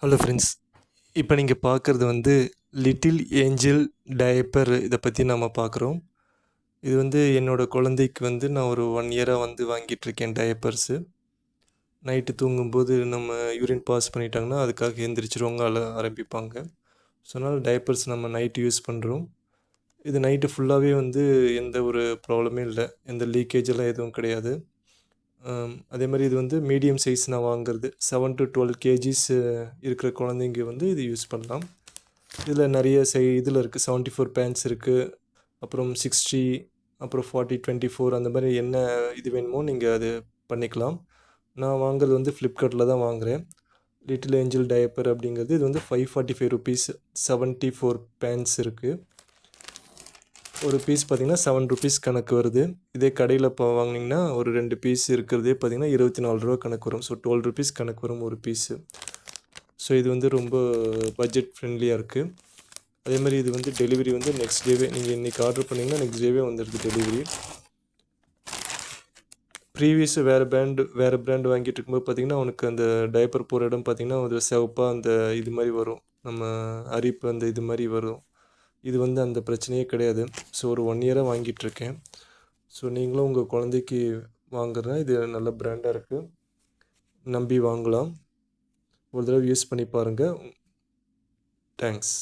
Hello friends. இப்போ நீங்கள் பார்க்குறது லிட்டில் ஏஞ்சல் டயப்பர். இதை பற்றி நம்ம பார்க்குறோம். இது என்னோடய குழந்தைக்கு நான் ஒரு 1 இயராக வாங்கிட்டுருக்கேன் டயப்பர்ஸு. நைட்டு தூங்கும்போது நம்ம யூரின் பாஸ் பண்ணிட்டாங்கன்னா அதுக்காக எந்திரிச்சிருவாங்க, ஆரம்பிப்பாங்க. ஸோ அதனால் டயப்பர்ஸ் நம்ம நைட்டு யூஸ் பண்ணுறோம். இது நைட்டு ஃபுல்லாகவே எந்த ஒரு ப்ராப்ளமே இல்லை, எந்த லீக்கேஜ் எல்லாம் எதுவும் கிடையாது. அதே மாதிரி இது மீடியம் சைஸ் நான் வாங்குறது 7 to 12 கேஜிஸ் இருக்கிற குழந்தைங்க இது யூஸ் பண்ணலாம். இதில் நிறைய இதில் இருக்குது, 74 பேண்ட்ஸ் இருக்குது, அப்புறம் 60, அப்புறம் 40, 24 அந்த மாதிரி என்ன இது வேணுமோ நீங்கள் அது பண்ணிக்கலாம். நான் வாங்குறது ஃப்ளிப்கார்ட்டில் தான் வாங்குகிறேன். லிட்டில் ஏஞ்சல் டயப்பர் அப்படிங்கிறது இது 545 ருபீஸ். 74 பேண்ட்ஸ் இருக்குது. ஒரு பீஸ் பார்த்திங்கன்னா 7 ருபீஸ் கணக்கு வருது. இதே கடையில் இப்போ வாங்கினீங்கன்னா ஒரு 2 பீஸ் இருக்கிறதே பார்த்திங்கன்னா 24 ரூபா கணக்கு வரும். ஸோ 12 ருபீஸ் கணக்கு வரும் ஒரு பீஸு. ஸோ இது ரொம்ப பட்ஜெட் ஃப்ரெண்ட்லியாக இருக்குது. அதே மாதிரி இது டெலிவரி நெக்ஸ்ட் டேவே, நீங்கள் இன்றைக்கி ஆர்டர் பண்ணிங்கன்னா நெக்ஸ்ட் டேவே வந்துடுது டெலிவரி. ப்ரீவியஸு வேறு பிராண்டு வாங்கிட்டு இருக்கும்போது பார்த்திங்கன்னா அவனுக்கு அந்த டயப்பர் போகிற இடம் பார்த்திங்கன்னா ஒரு சிவப்பாக அந்த இது மாதிரி வரும், நம்ம அரிப்பு அந்த இது மாதிரி வரும். இது அந்த பிரச்சனையே கிடையாது. ஸோ ஒரு 1 இயராக வாங்கிட்டுருக்கேன். ஸோ நீங்களும் உங்கள் குழந்தைக்கு வாங்குறேன், இது நல்ல பிராண்டாக இருக்குது, நம்பி வாங்கலாம். ஒரு தடவை யூஸ் பண்ணி பாருங்கள். தேங்க்ஸ்.